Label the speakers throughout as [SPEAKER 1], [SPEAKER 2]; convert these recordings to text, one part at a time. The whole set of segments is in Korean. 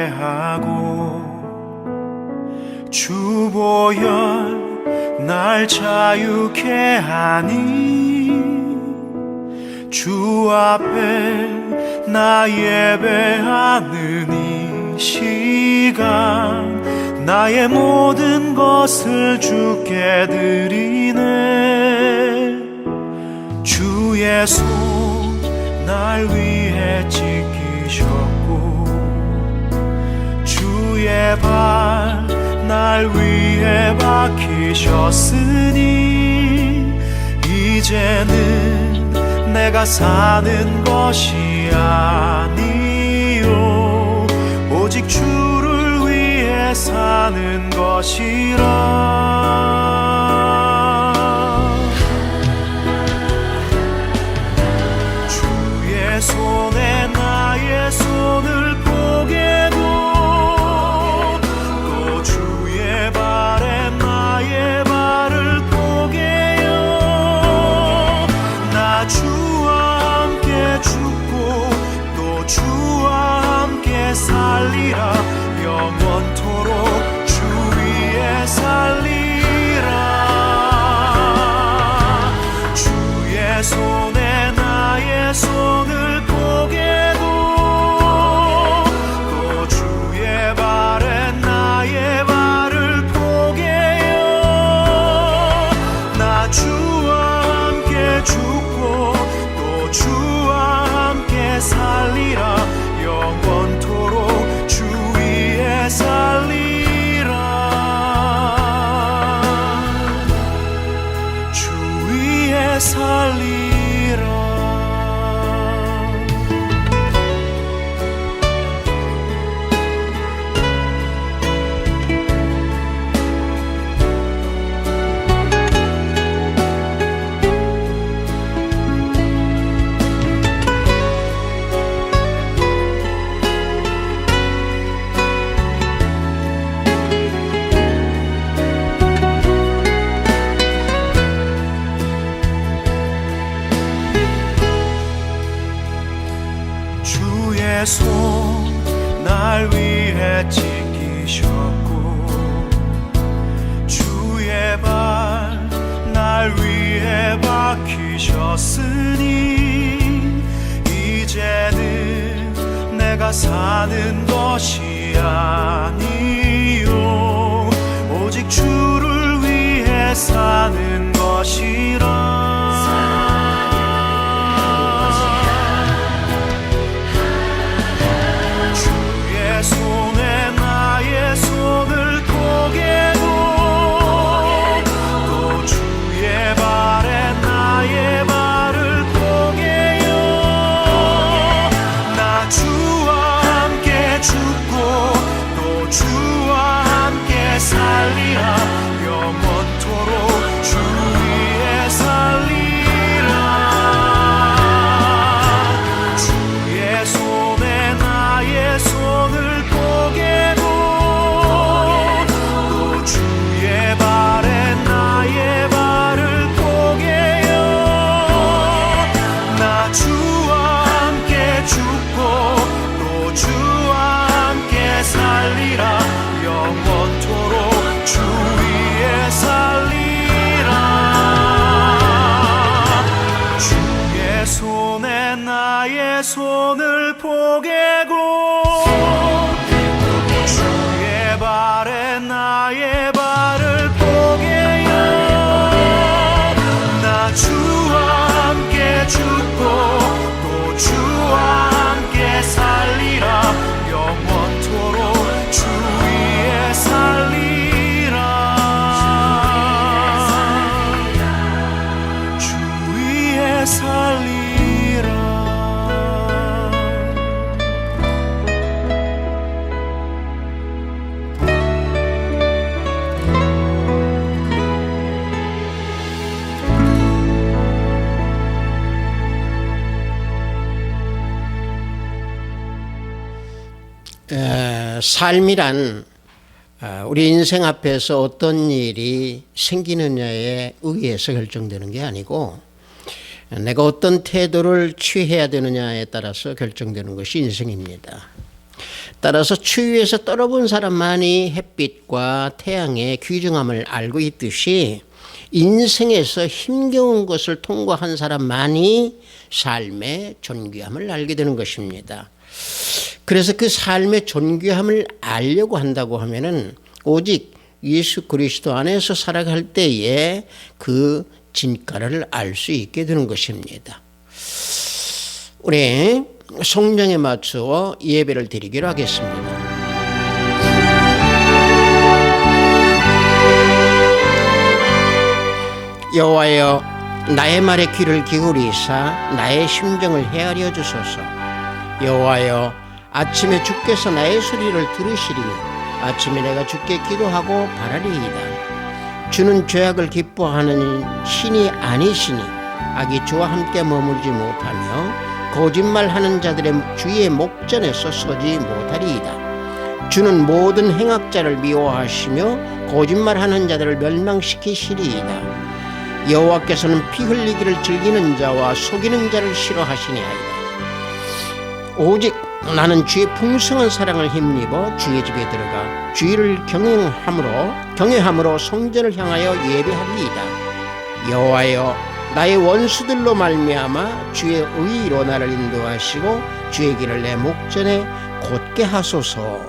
[SPEAKER 1] 하고 주보혈 날 자유케 하니 주 앞에 나 예배하는 이 시간 나의 모든 것을 주께 드리네. 주의 손 날 위해 지키셨고 주의 발 날 위해 박히셨으니 이제는 내가 사는 것이 아니요 오직 주를 위해 사는 것이라. 주의 손에 나의 손을 포개고 또 주의 발에 나의 발을 포개요. 나 주와 함께 죽고 또 주와 함께 살리라. 영원토록 주 위에 살리라. 주의 손에 나의 손을 포개고 또 주의 발에 나의 발을 포개요. 나 주와 함께 죽고 또 주와 함께 살리라. 영원토록 주 위에 살리라. 주 위에 살리라. 주의 손 날 위해 지키셨고 주의 발 날 위해 박히셨으니 이제는 내가 사는 것이 아니요 오직 주를 위해 사는 것이라. 손에 나의 손을 포개고 또 주의 발에 나의 발을 포개요. 나 주와 함께 죽고 또 주와 함께 살리라. 영원토록 주 위에 살리라. 주의 손에 나의 손을 포개고 또 주의 발에 나의 발을 포개요. 나 주와 함께 죽고 또 주와 함께 살리라. 영원토록 주 위에 살리라. 주의 손에 나의 손을 포개고 주의 발에 나의 발을 포개요. 나 주와 함께 죽고 또 주와 함께 살리라. 영원토록 주 위에 살리라. 주 위에 살리라.
[SPEAKER 2] 삶이란 우리 인생 앞에서 어떤 일이 생기느냐에 의해서 결정되는 게 아니고 내가 어떤 태도를 취해야 되느냐에 따라서 결정되는 것이 인생입니다. 따라서 추위에서 떨어본 사람만이 햇빛과 태양의 귀중함을 알고 있듯이 인생에서 힘겨운 것을 통과한 사람만이 삶의 존귀함을 알게 되는 것입니다. 그래서 그 삶의 존귀함을 알려고 한다고 하면은 오직 예수 그리스도 안에서 살아갈 때에 그 진가를 알 수 있게 되는 것입니다. 우리 성령에 맞추어 예배를 드리기로 하겠습니다. 여호와여, 나의 말에 귀를 기울이사 나의 심정을 헤아려 주소서. 여호와여, 아침에 주께서 나의 소리를 들으시리니 아침에 내가 주께 기도하고 바라리이다. 주는 죄악을 기뻐하는 신이 아니시니 악이 주와 함께 머물지 못하며 거짓말하는 자들의 주의 목전에서 서지 못하리이다. 주는 모든 행악자를 미워하시며 거짓말하는 자들을 멸망시키시리이다. 여호와께서는 피 흘리기를 즐기는 자와 속이는 자를 싫어하시니이다. 오직 나는 주의 풍성한 사랑을 힘입어 주의 집에 들어가 주의를 경외함으로 성전을 향하여 예배하리이다. 여호와여, 나의 원수들로 말미암아 주의 의로 나를 인도하시고 주의 길을 내 목전에 곧게 하소서.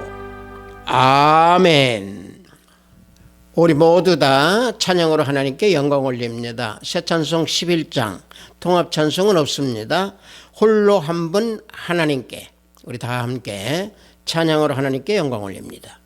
[SPEAKER 2] 아멘. 우리 모두 다 찬양으로 하나님께 영광 올립니다. 새 찬송 11장, 통합 찬송은 없습니다. 홀로 한 분 하나님께, 우리 다 함께 찬양으로 하나님께 영광 올립니다.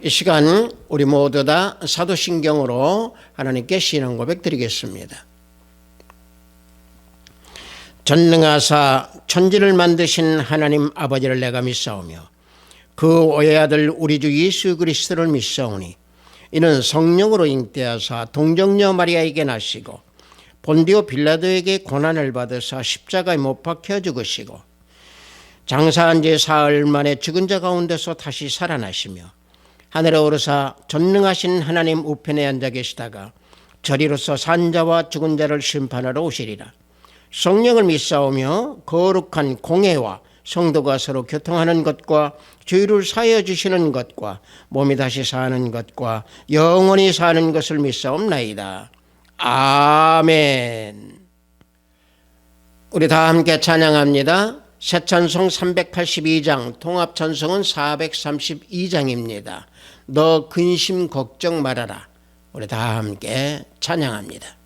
[SPEAKER 2] 이 시간 우리 모두 다 사도신경으로 하나님께 신앙 고백 드리겠습니다. 전능하사 천지를 만드신 하나님 아버지를 내가 믿사오며 그 외아들 우리 주 예수 그리스도를 믿사오니 이는 성령으로 잉태하사 동정녀 마리아에게 나시고 본디오 빌라도에게 고난을 받으사 십자가에 못 박혀 죽으시고 장사한 지 사흘 만에 죽은 자 가운데서 다시 살아나시며 하늘에 오르사 전능하신 하나님 우편에 앉아 계시다가 저리로서 산 자와 죽은 자를 심판하러 오시리라. 성령을 믿사오며 거룩한 공회와 성도가 서로 교통하는 것과 죄를 사하여 주시는 것과 몸이 다시 사는 것과 영원히 사는 것을 믿사옵나이다. 아멘. 우리 다 함께 찬양합니다. 새 찬송 382장, 통합 찬송은 432장입니다. 너 근심 걱정 말아라. 우리 다 함께 찬양합니다.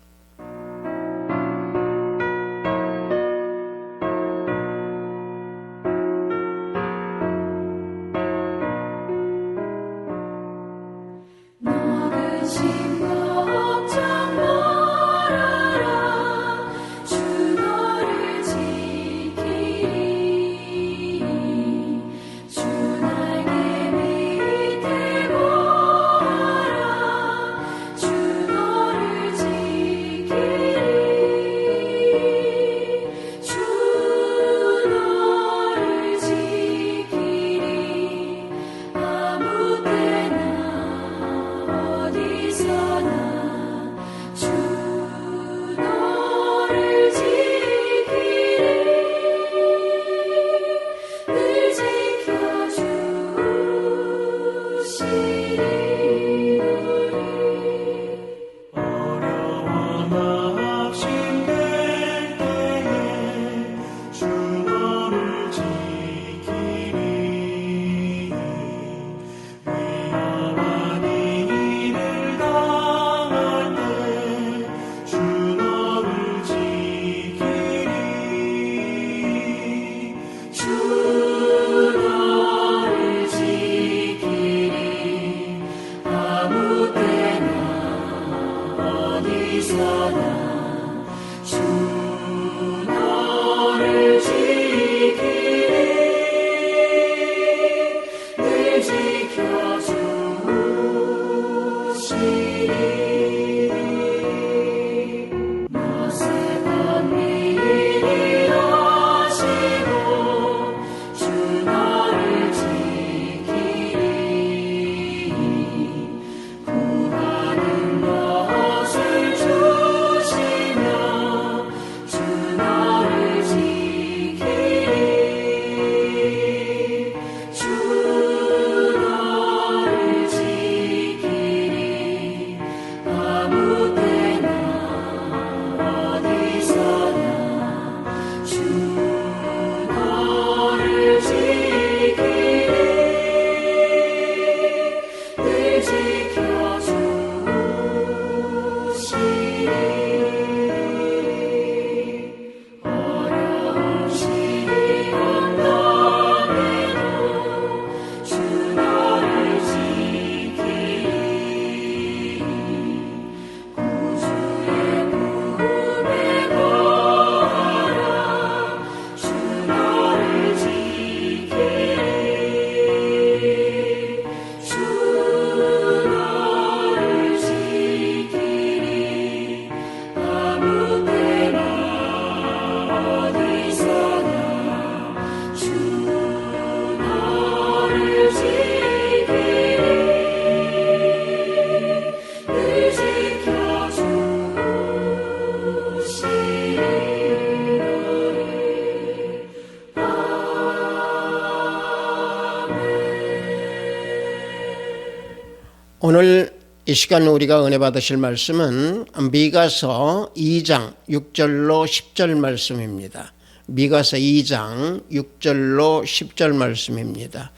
[SPEAKER 2] 오늘 이 시간 우리가 은혜 받으실 말씀은 미가서 2장 6절로 10절 말씀입니다. 미가서 2장 6절로 10절 말씀입니다.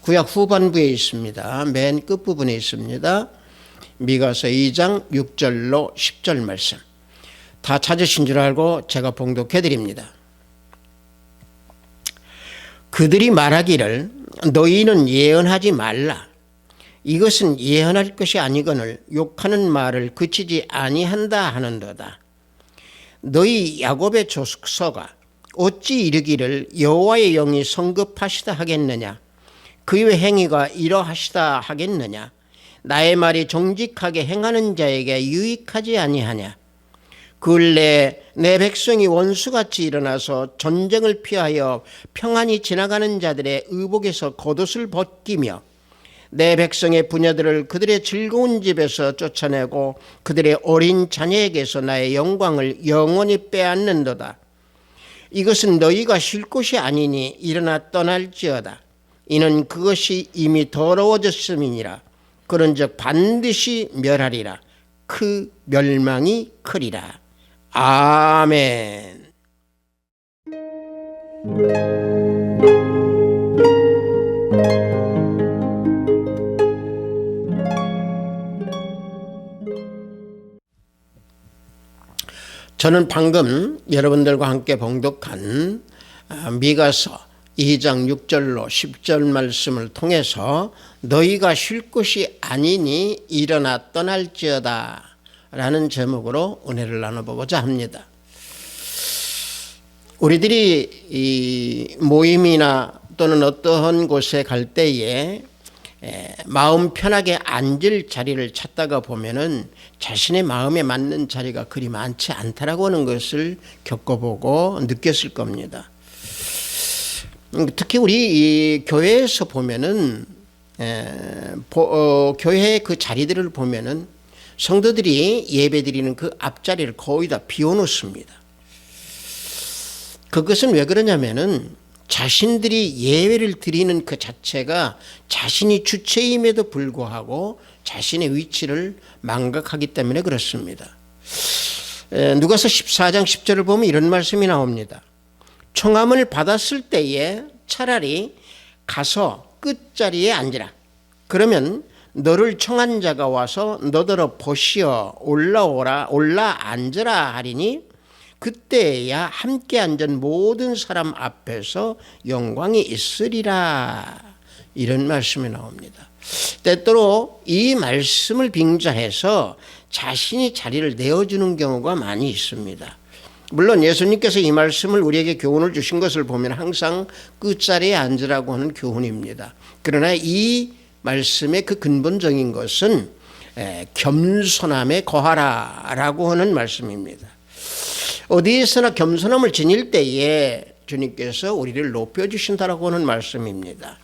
[SPEAKER 2] 구약 후반부에 있습니다. 맨 끝부분에 있습니다. 미가서 2장 6절로 10절 말씀. 다 찾으신 줄 알고 제가 봉독해 드립니다. 그들이 말하기를 너희는 예언하지 말라. 이것은 예언할 것이 아니거늘 욕하는 말을 그치지 아니한다 하는도다. 너희 야곱의 족속아 어찌 이르기를 여호와의 영이 성급하시다 하겠느냐. 그의 행위가 이러하시다 하겠느냐. 나의 말이 정직하게 행하는 자에게 유익하지 아니하냐. 근래에 내 백성이 원수같이 일어나서 전쟁을 피하여 평안히 지나가는 자들의 의복에서 겉옷을 벗기며 내 백성의 부녀들을 그들의 즐거운 집에서 쫓아내고 그들의 어린 자녀에게서 나의 영광을 영원히 빼앗는도다. 이것은 너희가 쉴 곳이 아니니 일어나 떠날지어다. 이는 그것이 이미 더러워졌음이니라. 그런즉 반드시 멸하리라. 그 멸망이 크리라. 아멘. 저는 방금 여러분들과 함께 봉독한 미가서 2장 6절로 10절 말씀을 통해서 너희가 쉴 곳이 아니니 일어나 떠날지어다 라는 제목으로 은혜를 나눠보고자 합니다. 우리들이 이 모임이나 또는 어떠한 곳에 갈 때에 마음 편하게 앉을 자리를 찾다가 보면은 자신의 마음에 맞는 자리가 그리 많지 않다라고 하는 것을 겪어보고 느꼈을 겁니다. 특히 우리 이 교회에서 보면은 교회의 그 자리들을 보면은 성도들이 예배드리는 그 앞자리를 거의 다 비워놓습니다. 그것은 왜 그러냐면은 자신들이 예배를 드리는 그 자체가 자신이 주체임에도 불구하고 자신의 위치를 망각하기 때문에 그렇습니다. 누가서 14장 10절을 보면 이런 말씀이 나옵니다. 청함을 받았을 때에 차라리 가서 끝자리에 앉으라. 그러면 너를 청한 자가 와서 너더러 보시어 올라 앉으라 하리니 그때야 함께 앉은 모든 사람 앞에서 영광이 있으리라. 이런 말씀이 나옵니다. 때때로 이 말씀을 빙자해서 자신이 자리를 내어주는 경우가 많이 있습니다. 물론 예수님께서 이 말씀을 우리에게 교훈을 주신 것을 보면 항상 끝자리에 앉으라고 하는 교훈입니다. 그러나 이 말씀의 그 근본적인 것은 겸손함에 거하라라고 하는 말씀입니다. 어디에서나 겸손함을 지닐 때에 주님께서 우리를 높여주신다라고 하는 말씀입니다.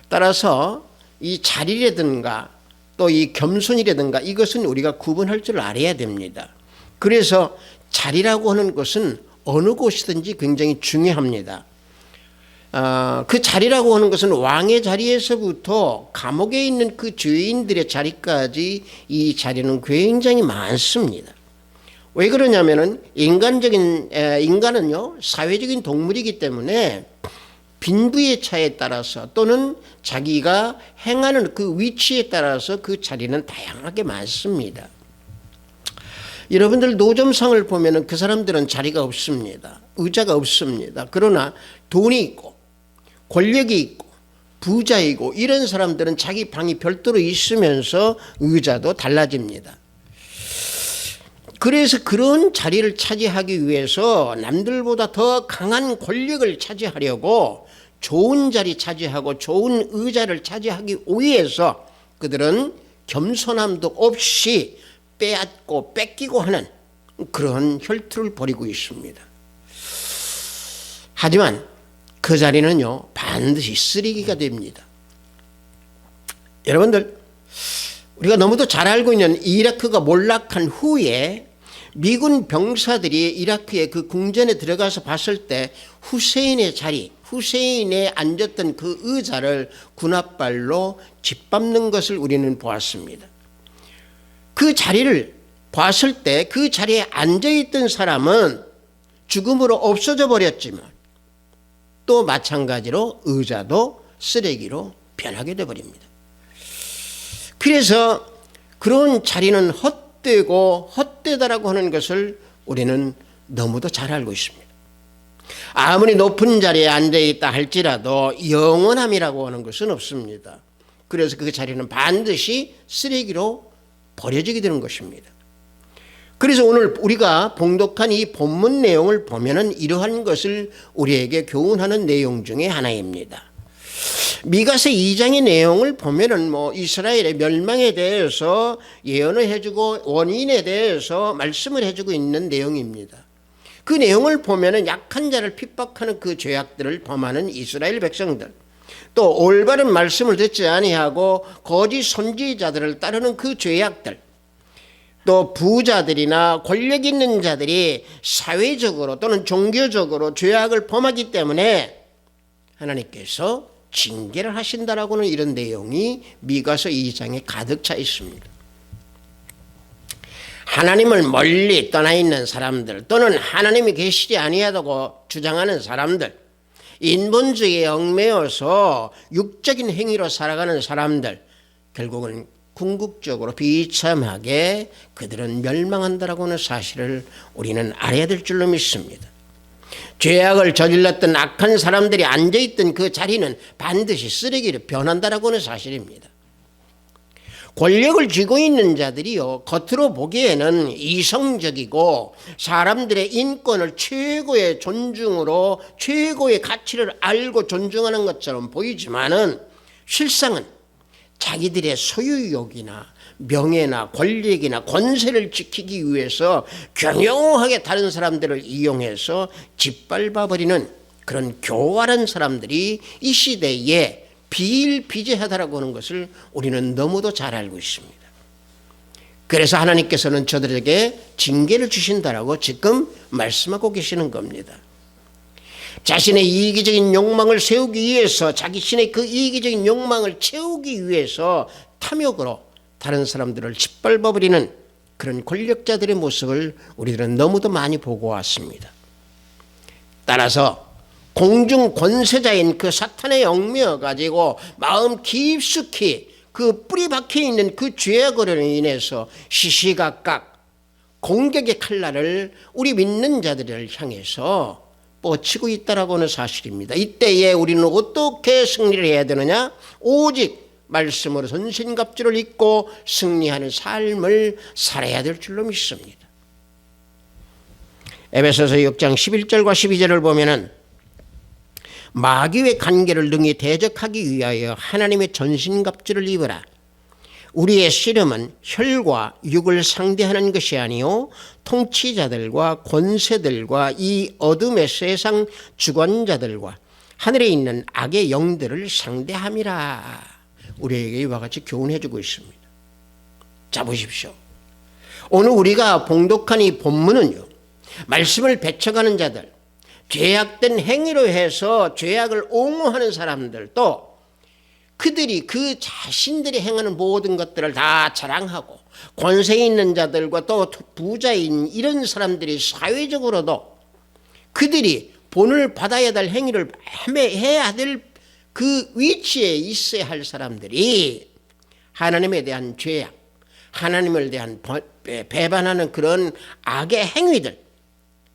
[SPEAKER 2] 따라서 이 자리라든가 또 이 겸손이라든가 이것은 우리가 구분할 줄 알아야 됩니다. 그래서 자리라고 하는 것은 어느 곳이든지 굉장히 중요합니다. 그 자리라고 하는 것은 왕의 자리에서부터 감옥에 있는 그 죄인들의 자리까지 이 자리는 굉장히 많습니다. 왜 그러냐면은 인간은요 사회적인 동물이기 때문에 빈부의 차에 따라서 또는 자기가 행하는 그 위치에 따라서 그 자리는 다양하게 많습니다. 여러분들 노점상을 보면은 그 사람들은 자리가 없습니다. 의자가 없습니다. 그러나 돈이 있고 권력이 있고 부자이고 이런 사람들은 자기 방이 별도로 있으면서 의자도 달라집니다. 그래서 그런 자리를 차지하기 위해서 남들보다 더 강한 권력을 차지하려고 좋은 자리 차지하고 좋은 의자를 차지하기 위해서 그들은 겸손함도 없이 빼앗고 뺏기고 하는 그런 혈투를 벌이고 있습니다. 하지만 그 자리는요 반드시 쓰레기가 됩니다. 여러분들 우리가 너무도 잘 알고 있는 이라크가 몰락한 후에 미군 병사들이 이라크의 그 궁전에 들어가서 봤을 때 후세인의 자리, 후세인에 앉았던 그 의자를 군홧발로 짓밟는 것을 우리는 보았습니다. 그 자리를 봤을 때 그 자리에 앉아있던 사람은 죽음으로 없어져 버렸지만 또 마찬가지로 의자도 쓰레기로 변하게 되어버립니다. 그래서 그런 자리는 헛되고 헛되다라고 하는 것을 우리는 너무도 잘 알고 있습니다. 아무리 높은 자리에 앉아있다 할지라도 영원함이라고 하는 것은 없습니다. 그래서 그 자리는 반드시 쓰레기로 버려지게 되는 것입니다. 그래서 오늘 우리가 봉독한 이 본문 내용을 보면은 이러한 것을 우리에게 교훈하는 내용 중에 하나입니다. 미가서 2장의 내용을 보면은 이스라엘의 멸망에 대해서 예언을 해주고 원인에 대해서 말씀을 해주고 있는 내용입니다. 그 내용을 보면은 약한 자를 핍박하는 그 죄악들을 범하는 이스라엘 백성들, 또 올바른 말씀을 듣지 아니하고 거짓 선지자들을 따르는 그 죄악들, 또 부자들이나 권력 있는 자들이 사회적으로 또는 종교적으로 죄악을 범하기 때문에 하나님께서 징계를 하신다라고는 이런 내용이 미가서 2장에 가득 차 있습니다. 하나님을 멀리 떠나 있는 사람들 또는 하나님이 계시지 아니하다고 주장하는 사람들, 인본주의에 얽매여서 육적인 행위로 살아가는 사람들, 결국은 궁극적으로 비참하게 그들은 멸망한다라고 하는 사실을 우리는 알아야 될 줄로 믿습니다. 죄악을 저질렀던 악한 사람들이 앉아있던 그 자리는 반드시 쓰레기로 변한다라고 하는 사실입니다. 권력을 쥐고 있는 자들이요, 겉으로 보기에는 이성적이고 사람들의 인권을 최고의 존중으로 최고의 가치를 알고 존중하는 것처럼 보이지만은 실상은 자기들의 소유욕이나 명예나 권력이나 권세를 지키기 위해서 교묘하게 다른 사람들을 이용해서 짓밟아버리는 그런 교활한 사람들이 이 시대에 비일비재하다라고 하는 것을 우리는 너무도 잘 알고 있습니다. 그래서 하나님께서는 저들에게 징계를 주신다라고 지금 말씀하고 계시는 겁니다. 자신의 이기적인 욕망을 세우기 위해서, 자신의 그 이기적인 욕망을 채우기 위해서 탐욕으로 다른 사람들을 짓밟아버리는 그런 권력자들의 모습을 우리들은 너무도 많이 보고 왔습니다. 따라서 공중 권세자인 그 사탄에 얽매여 가지고 마음 깊숙이 그 뿌리 박혀 있는 그 죄악으로 인해서 시시각각 공격의 칼날을 우리 믿는 자들을 향해서 뻗치고 있다라고 하는 사실입니다. 이때에 우리는 어떻게 승리를 해야 되느냐? 오직 말씀으로 전신갑주를 입고 승리하는 삶을 살아야 될 줄로 믿습니다. 에베소서 6장 11절과 12절을 보면은 마귀의 관계를 능히 대적하기 위하여 하나님의 전신갑주를 입으라. 우리의 씨름은 혈과 육을 상대하는 것이 아니요 통치자들과 권세들과 이 어둠의 세상 주관자들과 하늘에 있는 악의 영들을 상대함이라. 우리에게 이와 같이 교훈해 주고 있습니다. 자, 보십시오. 오늘 우리가 봉독한 이 본문은요, 말씀을 배척하는 자들, 죄악된 행위로 해서 죄악을 옹호하는 사람들, 또 그들이 그 자신들이 행하는 모든 것들을 다 자랑하고 권세 있는 자들과 또 부자인 이런 사람들이 사회적으로도 그들이 본을 받아야 될 행위를 해야 될 그 위치에 있어야 할 사람들이 하나님에 대한 죄악, 하나님을 대한 배반하는 그런 악의 행위들,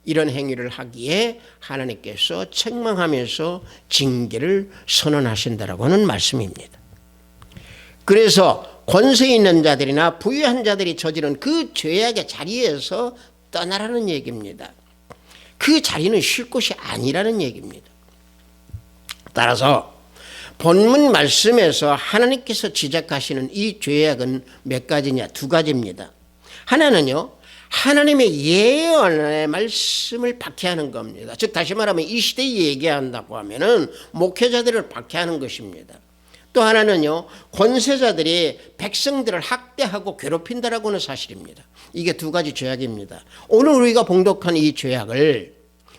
[SPEAKER 2] 이런 행위를 하기에 하나님께서 책망하면서 징계를 선언하신다라고 하는 말씀입니다. 그래서 권세 있는 자들이나 부유한 자들이 저지른 그 죄악의 자리에서 떠나라는 얘기입니다. 그 자리는 쉴 곳이 아니라는 얘기입니다. 따라서 본문 말씀에서 하나님께서 지적하시는 이 죄악은 몇 가지냐? 두 가지입니다. 하나는요, 하나님의 예언의 말씀을 박해하는 겁니다. 즉 다시 말하면 이 시대에 얘기한다고 하면은 목회자들을 박해하는 것입니다. 또 하나는요, 권세자들이 백성들을 학대하고 괴롭힌다라고 하는 사실입니다. 이게 두 가지 죄악입니다. 오늘 우리가 봉독한 이 죄악을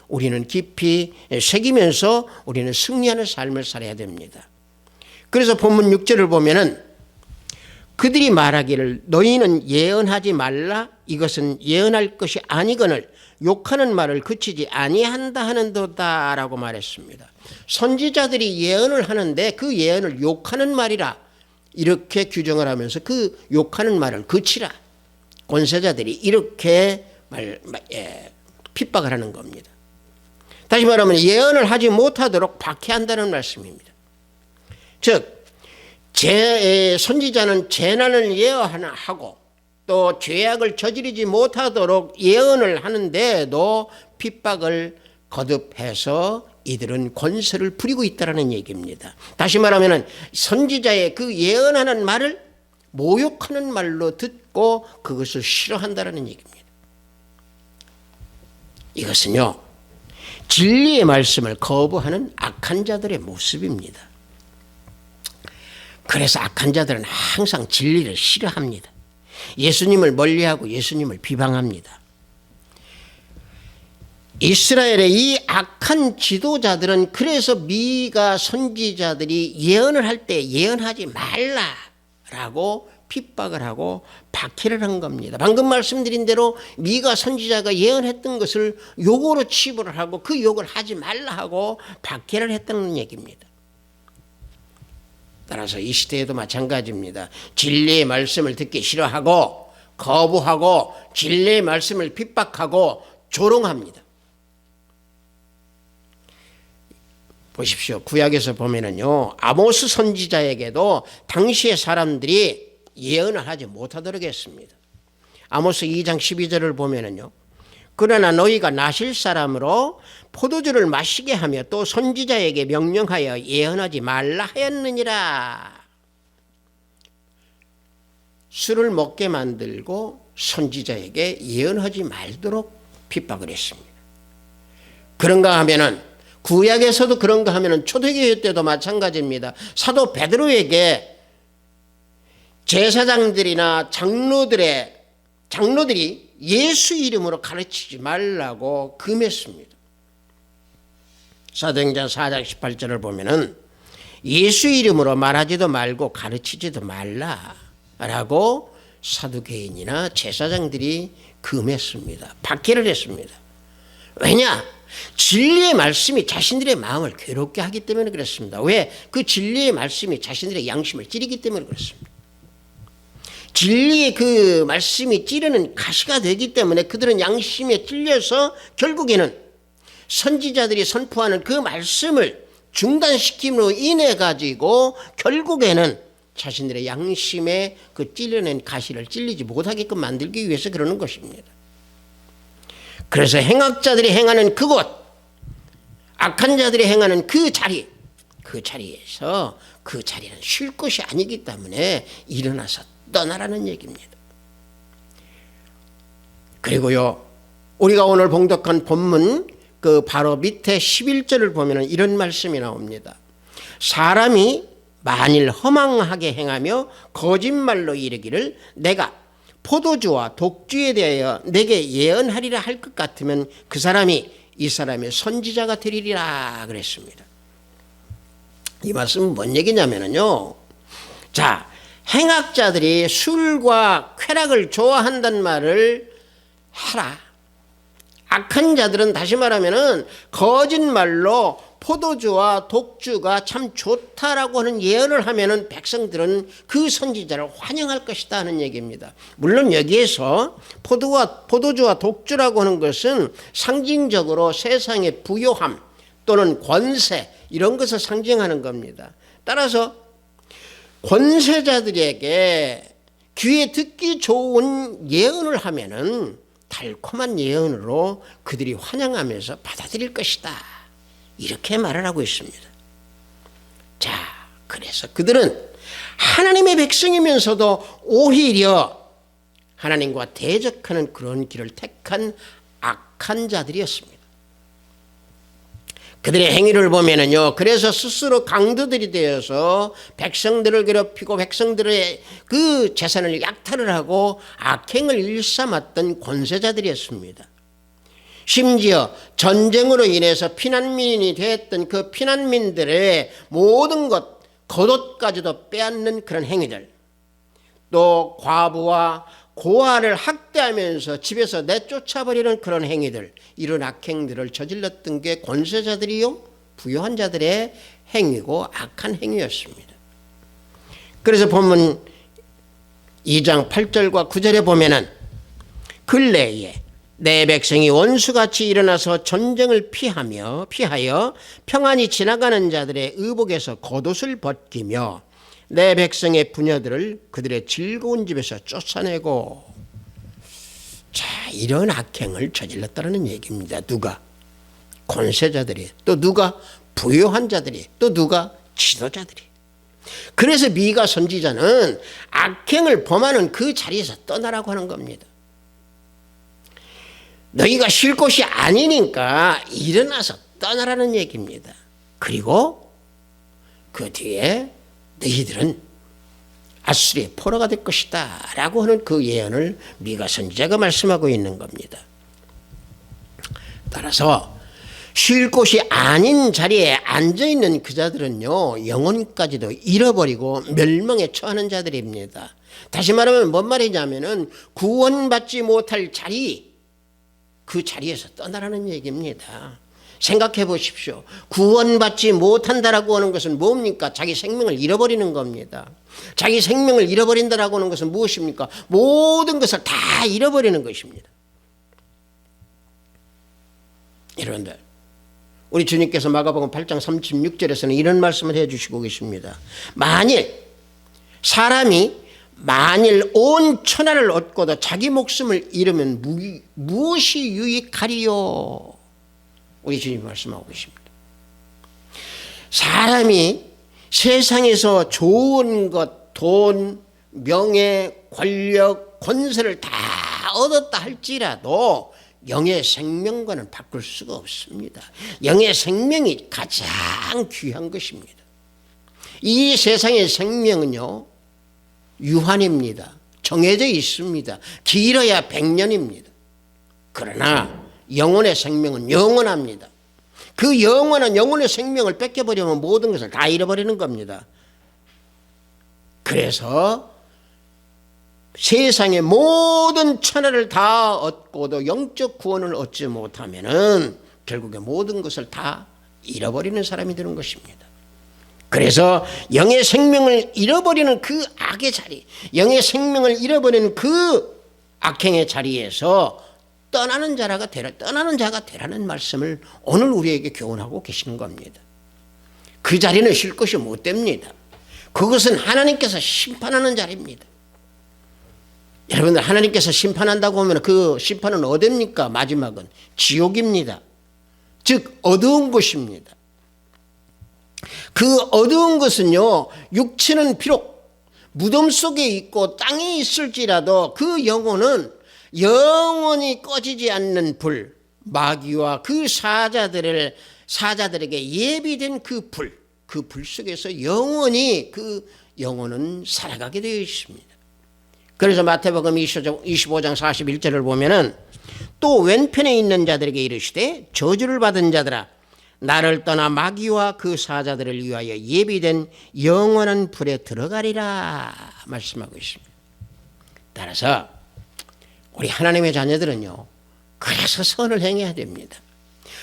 [SPEAKER 2] 우리는 깊이 새기면서 우리는 승리하는 삶을 살아야 됩니다. 그래서 본문 6절을 보면은 그들이 말하기를 너희는 예언하지 말라, 이것은 예언할 것이 아니거늘 욕하는 말을 그치지 아니한다 하는도다 라고 말했습니다. 선지자들이 예언을 하는데 그 예언을 욕하는 말이라 이렇게 규정을 하면서 그 욕하는 말을 그치라. 권세자들이 이렇게 핍박을 하는 겁니다. 다시 말하면 예언을 하지 못하도록 박해한다는 말씀입니다. 즉 선지자는 재난을 예언하고 또 죄악을 저지르지 못하도록 예언을 하는데도 핍박을 거듭해서 이들은 권세를 부리고 있다는 얘기입니다. 다시 말하면 선지자의 그 예언하는 말을 모욕하는 말로 듣고 그것을 싫어한다는 얘기입니다. 이것은요, 진리의 말씀을 거부하는 악한 자들의 모습입니다. 그래서 악한 자들은 항상 진리를 싫어합니다. 예수님을 멀리하고 예수님을 비방합니다. 이스라엘의 이 악한 지도자들은 그래서 미가 선지자들이 예언을 할 때 예언하지 말라라고 핍박을 하고 박해를 한 겁니다. 방금 말씀드린 대로 미가 선지자가 예언했던 것을 욕으로 치부를 하고 그 욕을 하지 말라 하고 박해를 했다는 얘기입니다. 따라서 이 시대에도 마찬가지입니다. 진리의 말씀을 듣기 싫어하고 거부하고 진리의 말씀을 핍박하고 조롱합니다. 보십시오. 구약에서 보면은요, 아모스 선지자에게도 당시의 사람들이 예언을 하지 못하도록 했습니다. 아모스 2장 12절을 보면은요, 그러나 너희가 나실 사람으로 포도주를 마시게 하며 또 선지자에게 명령하여 예언하지 말라 하였느니라. 술을 먹게 만들고 선지자에게 예언하지 말도록 핍박을 했습니다. 그런가 하면은 구약에서도 그런가 하면은 초대교회 때도 마찬가지입니다. 사도 베드로에게 제사장들이나 장로들이 예수 이름으로 가르치지 말라고 금했습니다. 사도행전 4장 18절을 보면은 예수 이름으로 말하지도 말고 가르치지도 말라라고 사두개인이나 제사장들이 금했습니다. 박해를 했습니다. 왜냐? 진리의 말씀이 자신들의 마음을 괴롭게 하기 때문에 그렇습니다. 왜? 그 진리의 말씀이 자신들의 양심을 찌르기 때문에 그렇습니다. 진리의 그 말씀이 찌르는 가시가 되기 때문에 그들은 양심에 찔려서 결국에는 선지자들이 선포하는 그 말씀을 중단시킴으로 인해 가지고 결국에는 자신들의 양심에 그 찔려낸 가시를 찔리지 못하게끔 만들기 위해서 그러는 것입니다. 그래서 행악자들이 행하는 그곳, 악한 자들이 행하는 그 자리에서 그 자리는 쉴 곳이 아니기 때문에 일어나서 떠나라는 얘기입니다. 그리고요, 우리가 오늘 봉독한 본문 그 바로 밑에 11절을 보면 이런 말씀이 나옵니다. 사람이 만일 허망하게 행하며 거짓말로 이르기를 내가 포도주와 독주에 대하여 내게 예언하리라 할 것 같으면 그 사람이 이 사람의 선지자가 되리라 그랬습니다. 이 말씀은 뭔 얘기냐면요, 자, 행악자들이 술과 쾌락을 좋아한다는 말을 하라. 악한 자들은 다시 말하면은 거짓말로 포도주와 독주가 참 좋다라고 하는 예언을 하면은 백성들은 그 선지자를 환영할 것이다 하는 얘기입니다. 물론 여기에서 포도주와 독주라고 하는 것은 상징적으로 세상의 부요함 또는 권세 이런 것을 상징하는 겁니다. 따라서 권세자들에게 귀에 듣기 좋은 예언을 하면은 달콤한 예언으로 그들이 환영하면서 받아들일 것이다. 이렇게 말을 하고 있습니다. 자, 그래서 그들은 하나님의 백성이면서도 오히려 하나님과 대적하는 그런 길을 택한 악한 자들이었습니다. 그들의 행위를 보면은요, 그래서 스스로 강도들이 되어서 백성들을 괴롭히고 백성들의 그 재산을 약탈을 하고 악행을 일삼았던 권세자들이었습니다. 심지어 전쟁으로 인해서 피난민이 되었던 그 피난민들의 모든 것, 겉옷까지도 빼앗는 그런 행위들, 또 과부와 고아를 학대하면서 집에서 내쫓아버리는 그런 행위들, 이런 악행들을 저질렀던 게 권세자들이요, 부요한 자들의 행위고 악한 행위였습니다. 그래서 본문 2장 8절과 9절에 보면은 근래에 내 백성이 원수같이 일어나서 전쟁을 피하여 평안히 지나가는 자들의 의복에서 겉옷을 벗기며 내 백성의 부녀들을 그들의 즐거운 집에서 쫓아내고, 자, 이런 악행을 저질렀다는 얘기입니다. 누가? 권세자들이, 또 누가? 부요한 자들이, 또 누가? 지도자들이. 그래서 미가 선지자는 악행을 범하는 그 자리에서 떠나라고 하는 겁니다. 너희가 쉴 곳이 아니니까 일어나서 떠나라는 얘기입니다. 그리고 그 뒤에 너희들은 아수리의 포로가 될 것이다 라고 하는 그 예언을 미가 선지자가 말씀하고 있는 겁니다. 따라서 쉴 곳이 아닌 자리에 앉아있는 그 자들은요, 영혼까지도 잃어버리고 멸망에 처하는 자들입니다. 다시 말하면 뭔 말이냐면은 구원받지 못할 자리, 그 자리에서 떠나라는 얘기입니다. 생각해 보십시오. 구원받지 못한다라고 하는 것은 뭡니까? 자기 생명을 잃어버리는 겁니다. 자기 생명을 잃어버린다라고 하는 것은 무엇입니까? 모든 것을 다 잃어버리는 것입니다. 여러분들, 우리 주님께서 마가복음 8장 36절에서는 이런 말씀을 해주시고 계십니다. 사람이 온 천하를 얻고도 자기 목숨을 잃으면 무엇이 유익하리요? 우리 주님 말씀하고 계십니다. 사람이 세상에서 좋은 것, 돈, 명예, 권력, 권세를 다 얻었다 할지라도 영의 생명과는 바꿀 수가 없습니다. 영의 생명이 가장 귀한 것입니다. 이 세상의 생명은요, 유한입니다. 정해져 있습니다. 길어야 100년입니다. 그러나 영혼의 생명은 영원합니다. 그 영원한 영혼의 생명을 뺏겨버리면 모든 것을 다 잃어버리는 겁니다. 그래서 세상의 모든 천하를 다 얻고도 영적 구원을 얻지 못하면은 결국에 모든 것을 다 잃어버리는 사람이 되는 것입니다. 그래서 영의 생명을 잃어버리는 그 악의 자리, 영의 생명을 잃어버리는 그 악행의 자리에서 떠나는 자가 되라는 말씀을 오늘 우리에게 교훈하고 계시는 겁니다. 그 자리는 쉴 것이 못 됩니다. 그것은 하나님께서 심판하는 자리입니다. 여러분들, 하나님께서 심판한다고 하면 그 심판은 어디입니까? 마지막은 지옥입니다. 즉 어두운 곳입니다. 그 어두운 것은요, 육체는 비록 무덤 속에 있고 땅에 있을지라도 그 영혼은 영원히 꺼지지 않는 불, 마귀와 그 사자들에게 예비된 그 불 속에서 영원히 그 영혼은 살아가게 되어 있습니다. 그래서 마태복음 25장 41절을 보면은 또 왼편에 있는 자들에게 이르시되 저주를 받은 자들아, 나를 떠나 마귀와 그 사자들을 위하여 예비된 영원한 불에 들어가리라 말씀하고 있습니다. 따라서 우리 하나님의 자녀들은요, 그래서 선을 행해야 됩니다.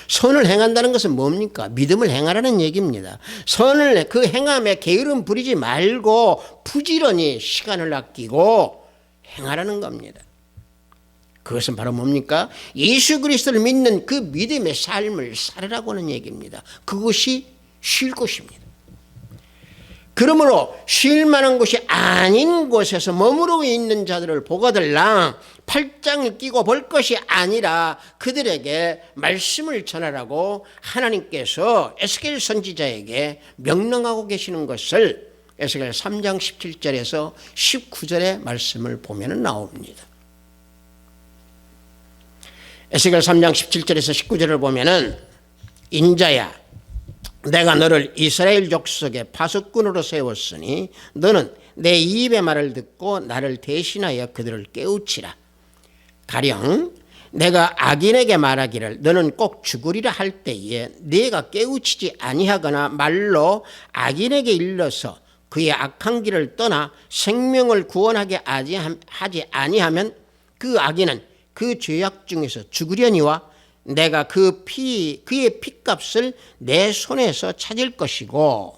[SPEAKER 2] 선을 행한다는 것은 뭡니까? 믿음을 행하라는 얘기입니다. 선을 그 행함에 게으름 부리지 말고 부지런히 시간을 아끼고 행하라는 겁니다. 그것은 바로 뭡니까? 예수 그리스도를 믿는 그 믿음의 삶을 살으라고 하는 얘기입니다. 그것이 쉴 곳입니다. 그러므로 쉴 만한 곳이 아닌 곳에서 머무르고 있는 자들을 보거들랑 팔짱을 끼고 볼 것이 아니라 그들에게 말씀을 전하라고 하나님께서 에스겔 선지자에게 명령하고 계시는 것을 에스겔 3장 17절에서 19절의 말씀을 보면 나옵니다. 에스겔 3장 17절에서 19절을 보면은, 인자야, 내가 너를 이스라엘 족속의 파수꾼으로 세웠으니 너는 내 입의 말을 듣고 나를 대신하여 그들을 깨우치라. 가령 내가 악인에게 말하기를 너는 꼭 죽으리라 할 때에 네가 깨우치지 아니하거나 말로 악인에게 일러서 그의 악한 길을 떠나 생명을 구원하게 하지 아니하면 그 악인은 그 죄악 중에서 죽으려니와 내가 그의 핏값을 내 손에서 찾을 것이고,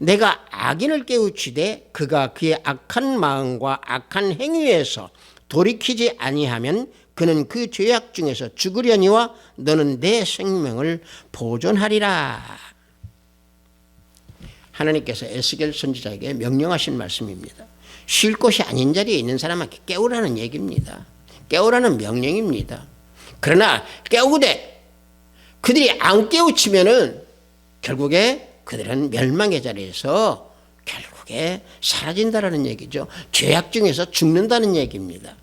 [SPEAKER 2] 내가 악인을 깨우치되 그가 그의 악한 마음과 악한 행위에서 돌이키지 아니하면 그는 그 죄악 중에서 죽으려니와 너는 내 생명을 보존하리라. 하나님께서 에스겔 선지자에게 명령하신 말씀입니다. 쉴 곳이 아닌 자리에 있는 사람한테 깨우라는 얘기입니다. 깨우라는 명령입니다. 그러나 깨우되 그들이 안 깨우치면은 결국에 그들은 멸망의 자리에서 결국에 사라진다라는 얘기죠. 죄악 중에서 죽는다는 얘기입니다.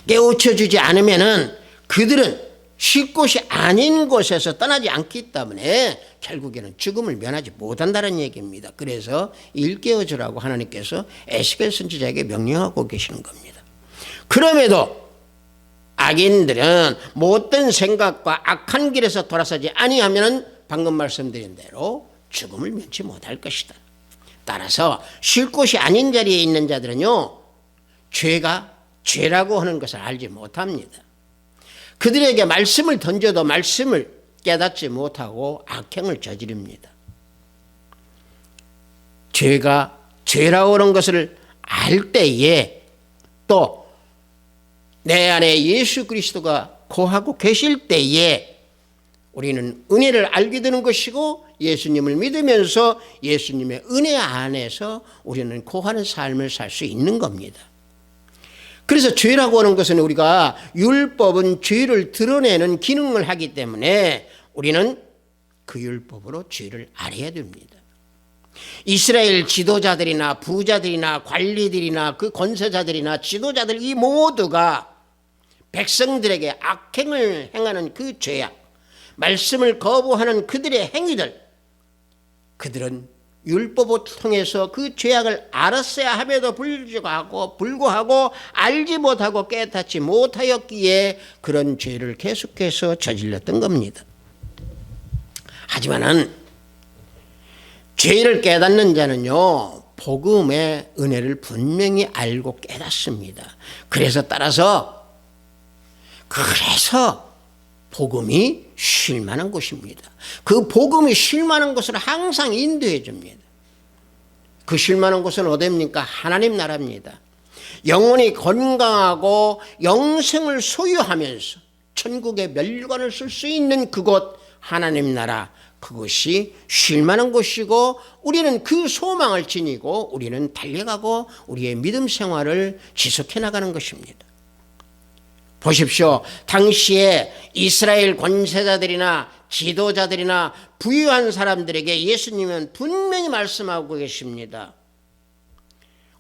[SPEAKER 2] 깨우쳐주지 않으면은 그들은 쉴 곳이 아닌 곳에서 떠나지 않기 때문에 결국에는 죽음을 면하지 못한다는 얘기입니다. 그래서 일깨워주라고 하나님께서 에스겔 선지자에게 명령하고 계시는 겁니다. 그럼에도 악인들은 못된 생각과 악한 길에서 돌아서지 아니하면 방금 말씀드린 대로 죽음을 면치 못할 것이다. 따라서 쉴 곳이 아닌 자리에 있는 자들은요, 죄가 죄라고 하는 것을 알지 못합니다. 그들에게 말씀을 던져도 말씀을 깨닫지 못하고 악행을 저지릅니다. 죄가 죄라고 하는 것을 알 때에 또 내 안에 예수 그리스도가 거하고 계실 때에 우리는 은혜를 알게 되는 것이고, 예수님을 믿으면서 예수님의 은혜 안에서 우리는 거하는 삶을 살 수 있는 겁니다. 그래서 죄라고 하는 것은 우리가 율법은 죄를 드러내는 기능을 하기 때문에 우리는 그 율법으로 죄를 알아야 됩니다. 이스라엘 지도자들이나 부자들이나 관리들이나 그 권세자들이나 지도자들 이 모두가 백성들에게 악행을 행하는 그 죄악, 말씀을 거부하는 그들의 행위들, 그들은 율법을 통해서 그 죄악을 알았어야 함에도 불구하고 알지 못하고 깨닫지 못하였기에 그런 죄를 계속해서 저질렀던 겁니다. 하지만은 죄를 깨닫는 자는요, 복음의 은혜를 분명히 알고 깨닫습니다. 그래서 복음이 쉴만한 곳입니다. 그 복음이 쉴만한 곳을 항상 인도해 줍니다. 그 쉴만한 곳은 어디입니까? 하나님 나라입니다. 영혼이 건강하고 영생을 소유하면서 천국의 멸관을 쓸 수 있는 그곳 하나님 나라, 그것이 쉴만한 곳이고, 우리는 그 소망을 지니고 우리는 달려가고 우리의 믿음 생활을 지속해 나가는 것입니다. 보십시오. 당시에 이스라엘 권세자들이나 지도자들이나 부유한 사람들에게 예수님은 분명히 말씀하고 계십니다.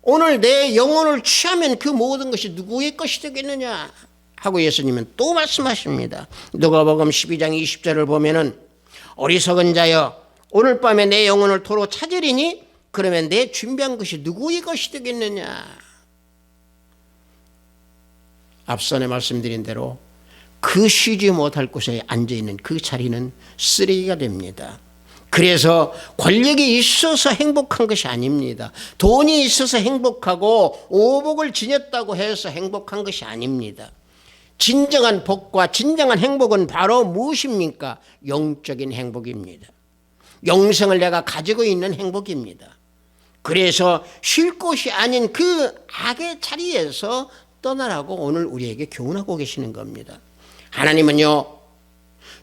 [SPEAKER 2] 오늘 내 영혼을 취하면 그 모든 것이 누구의 것이 되겠느냐 하고 예수님은 또 말씀하십니다. 누가복음 12장 20절을 보면은 어리석은 자여, 오늘 밤에 내 영혼을 도로 찾으리니 그러면 내 준비한 것이 누구의 것이 되겠느냐. 앞선에 말씀드린 대로 그 쉬지 못할 곳에 앉아있는 그 자리는 쓰레기가 됩니다. 그래서 권력이 있어서 행복한 것이 아닙니다. 돈이 있어서 행복하고 오복을 지녔다고 해서 행복한 것이 아닙니다. 진정한 복과 진정한 행복은 바로 무엇입니까? 영적인 행복입니다. 영생을 내가 가지고 있는 행복입니다. 그래서 쉴 곳이 아닌 그 악의 자리에서 떠나라고 오늘 우리에게 교훈하고 계시는 겁니다. 하나님은요,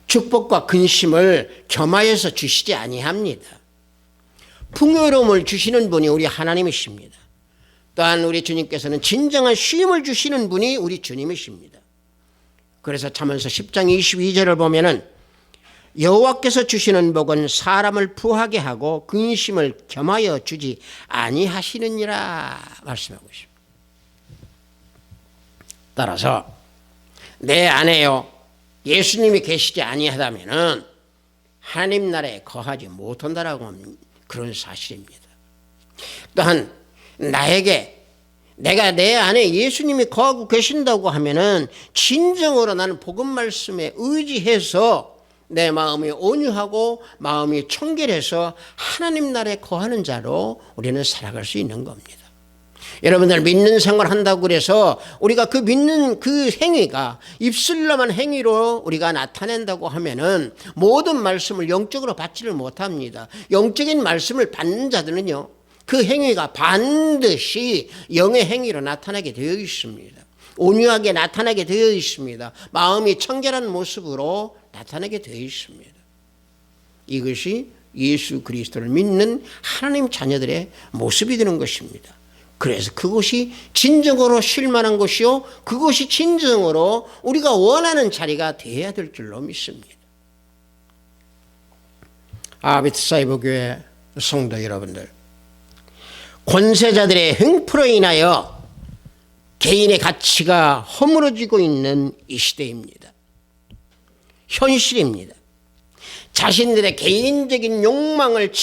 [SPEAKER 2] 축복과 근심을 겸하여서 주시지 아니합니다. 풍요로움을 주시는 분이 우리 하나님이십니다. 또한 우리 주님께서는 진정한 쉼을 주시는 분이 우리 주님이십니다. 그래서 잠언서 10장 22절을 보면은 여호와께서 주시는 복은 사람을 부하게 하고 근심을 겸하여 주지 아니하시느니라 말씀하고 있습니다. 따라서 내 안에요, 예수님이 계시지 아니하다면은 하나님 나라에 거하지 못한다라고 하는 그런 사실입니다. 또한 내가 내 안에 예수님이 거하고 계신다고 하면은 진정으로 나는 복음 말씀에 의지해서 내 마음이 온유하고 마음이 청결해서 하나님 나라에 거하는 자로 우리는 살아갈 수 있는 겁니다. 여러분들 믿는 생활 한다고 그래서 우리가 그 믿는 그 행위가 입술로만 행위로 우리가 나타낸다고 하면은 모든 말씀을 영적으로 받지를 못합니다. 영적인 말씀을 받는 자들은요, 그 행위가 반드시 영의 행위로 나타나게 되어 있습니다. 온유하게 나타나게 되어 있습니다. 마음이 청결한 모습으로 나타나게 되어 있습니다. 이것이 예수 그리스도를 믿는 하나님 자녀들의 모습이 되는 것입니다. 그래서 그것이 진정으로 쉴만한 것이요, 그것이 진정으로 우리가 원하는 자리가 되어야 될 줄로 믿습니다. 베트사이버 교회 성도 여러분들, 권세자들의 횡포로 인하여 개인의 가치가 허물어지고 있는 이 시대입니다. 현실입니다. 자신들의 개인적인 욕망을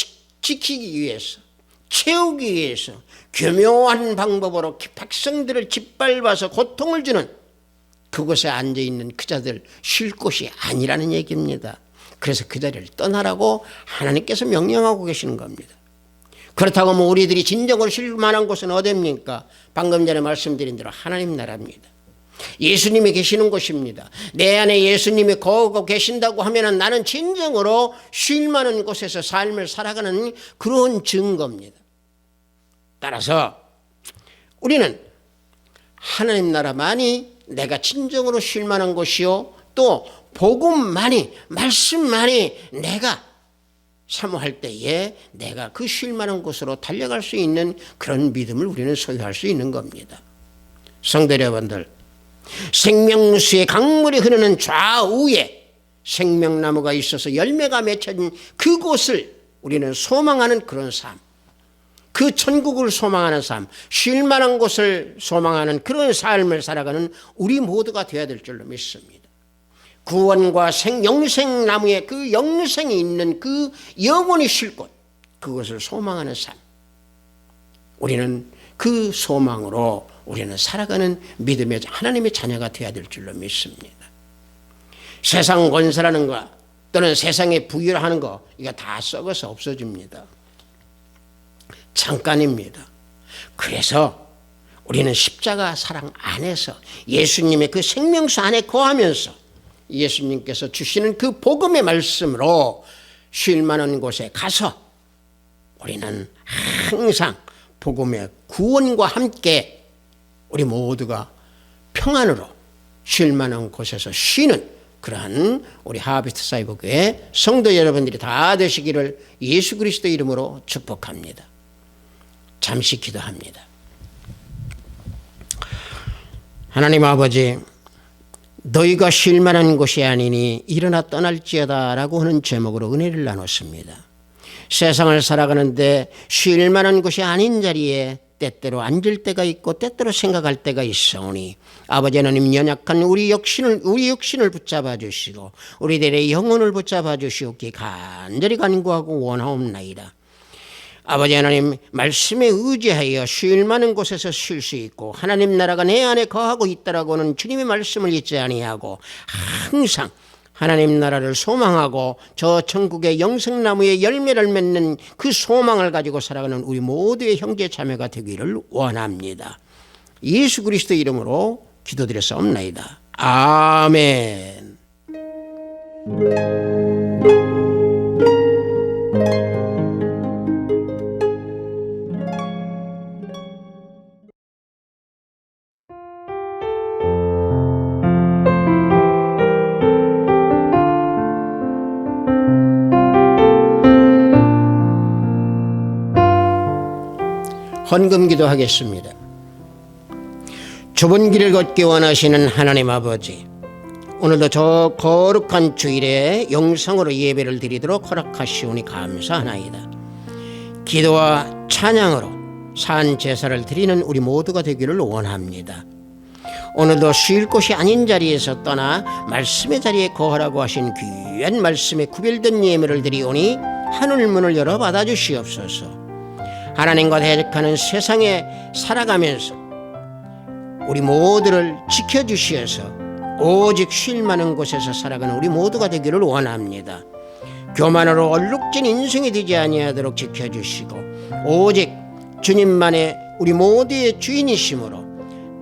[SPEAKER 2] 지키기 위해서, 채우기 위해서 교묘한 방법으로 백성들을 짓밟아서 고통을 주는 그곳에 앉아있는 그 자들 쉴 곳이 아니라는 얘기입니다. 그래서 그 자리를 떠나라고 하나님께서 명령하고 계시는 겁니다. 그렇다고 뭐 우리들이 진정으로 쉴 만한 곳은 어디입니까? 방금 전에 말씀드린 대로 하나님 나라입니다. 예수님이 계시는 곳입니다. 내 안에 예수님이 거하고 계신다고 하면 나는 진정으로 쉴 만한 곳에서 삶을 살아가는 그런 증거입니다. 따라서 우리는 하나님 나라만이 내가 진정으로 쉴 만한 곳이요, 또 복음만이, 말씀만이 내가 사모할 때에 내가 그 쉴 만한 곳으로 달려갈 수 있는 그런 믿음을 우리는 소유할 수 있는 겁니다. 성도 여러분들, 생명수의 강물이 흐르는 좌우에 생명나무가 있어서 열매가 맺혀진 그곳을 우리는 소망하는 그런 삶, 그 천국을 소망하는 삶, 쉴 만한 곳을 소망하는 그런 삶을 살아가는 우리 모두가 되어야 될 줄로 믿습니다. 구원과 영생나무에 그 영생이 있는 그 영원히 쉴 곳, 그것을 소망하는 삶, 우리는 그 소망으로 우리는 살아가는 믿음의 하나님의 자녀가 되어야 될 줄로 믿습니다. 세상 건설하는 것 또는 세상에 부유하는 것, 이거 다 썩어서 없어집니다. 잠깐입니다. 그래서 우리는 십자가 사랑 안에서 예수님의 그 생명수 안에 거하면서 예수님께서 주시는 그 복음의 말씀으로 쉴 만한 곳에 가서 우리는 항상 복음의 구원과 함께 우리 모두가 평안으로 쉴 만한 곳에서 쉬는 그러한 우리 하비스트 사이버교회 성도 여러분들이 다 되시기를 예수 그리스도 이름으로 축복합니다. 잠시 기도합니다. 하나님 아버지, 너희가 쉴 만한 곳이 아니니 일어나 떠날지어다 라고 하는 제목으로 은혜를 나눴습니다. 세상을 살아가는데 쉴 만한 곳이 아닌 자리에 때때로 앉을 때가 있고 때때로 생각할 때가 있사오니 아버지 하나님, 연약한 우리 육신을 붙잡아 주시고 우리들의 영혼을 붙잡아 주시옵기 간절히 간구하고 원하옵나이다. 아버지 하나님, 말씀에 의지하여 쉴 만한 곳에서 쉴 수 있고 하나님 나라가 내 안에 거하고 있다라고 하는 주님의 말씀을 잊지 아니하고 항상 하나님 나라를 소망하고 저 천국의 영생나무의 열매를 맺는 그 소망을 가지고 살아가는 우리 모두의 형제 자매가 되기를 원합니다. 예수 그리스도 이름으로 기도드렸사옵나이다. 아멘. 헌금기도 하겠습니다. 좁은 길을 걷기 원하시는 하나님 아버지, 오늘도 저 거룩한 주일에 영상으로 예배를 드리도록 허락하시오니 감사하나이다. 기도와 찬양으로 산 제사를 드리는 우리 모두가 되기를 원합니다. 오늘도 쉴 곳이 아닌 자리에서 떠나 말씀의 자리에 거하라고 하신 귀한 말씀에 구별된 예물을 드리오니 하늘문을 열어 받아주시옵소서. 하나님과 대적하는 세상에 살아가면서 우리 모두를 지켜주시어서 오직 쉴 만한 곳에서 살아가는 우리 모두가 되기를 원합니다. 교만으로 얼룩진 인생이 되지 아니하도록 지켜주시고 오직 주님만의 우리 모두의 주인이심으로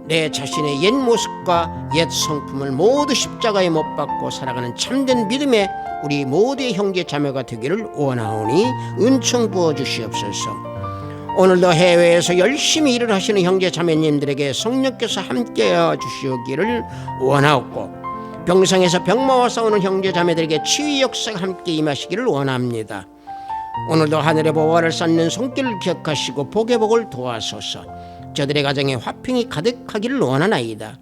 [SPEAKER 2] 내 자신의 옛 모습과 옛 성품을 모두 십자가에 못 박고 살아가는 참된 믿음의 우리 모두의 형제 자매가 되기를 원하오니 은총 부어 주시옵소서. 오늘도 해외에서 열심히 일을 하시는 형제 자매님들에게 성령께서 함께하여 주시기를 원하옵고 병상에서 병마와 싸우는 형제 자매들에게 치유 역사가 함께 임하시기를 원합니다. 오늘도 하늘의 보화를 쌓는 손길을 기억하시고 복의 복을 도와소서. 저들의 가정에 화평이 가득하기를 원하나이다.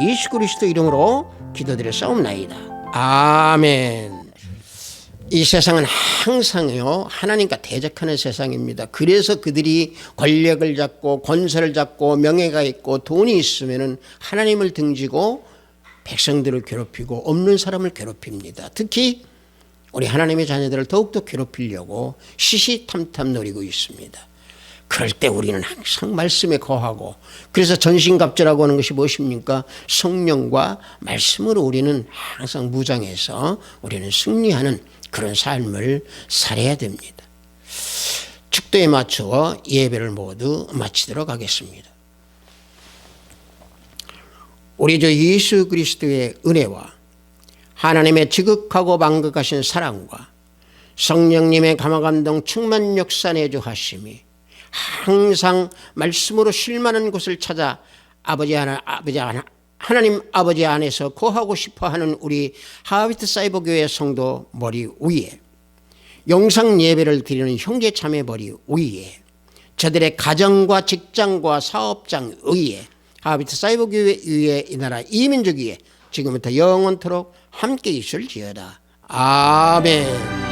[SPEAKER 2] 예수 그리스도 이름으로 기도드렸사옵나이다. 아멘. 이 세상은 항상요 하나님과 대적하는 세상입니다. 그래서 그들이 권력을 잡고 권세를 잡고 명예가 있고 돈이 있으면은 하나님을 등지고 백성들을 괴롭히고 없는 사람을 괴롭힙니다. 특히 우리 하나님의 자녀들을 더욱더 괴롭히려고 시시탐탐 노리고 있습니다. 그럴 때 우리는 항상 말씀에 거하고, 그래서 전신갑주라고 하는 것이 무엇입니까? 성령과 말씀으로 우리는 항상 무장해서 우리는 승리하는 그런 삶을 살아야 됩니다. 축도에 맞추어 예배를 모두 마치도록 하겠습니다. 우리 주 예수 그리스도의 은혜와 하나님의 지극하고 만극하신 사랑과 성령님의 감화감동 충만 역사 내주하심이 항상 말씀으로 쉴만한 곳을 찾아 하나님 아버지 안에서 거하고 싶어하는 우리 하비트 사이버 교회 성도 머리 위에, 영상 예배를 드리는 형제 자매 머리 위에, 저들의 가정과 직장과 사업장 위에, 하비트 사이버 교회 위에, 이 나라 이민족 위에 지금부터 영원토록 함께 있을지어다. 아멘.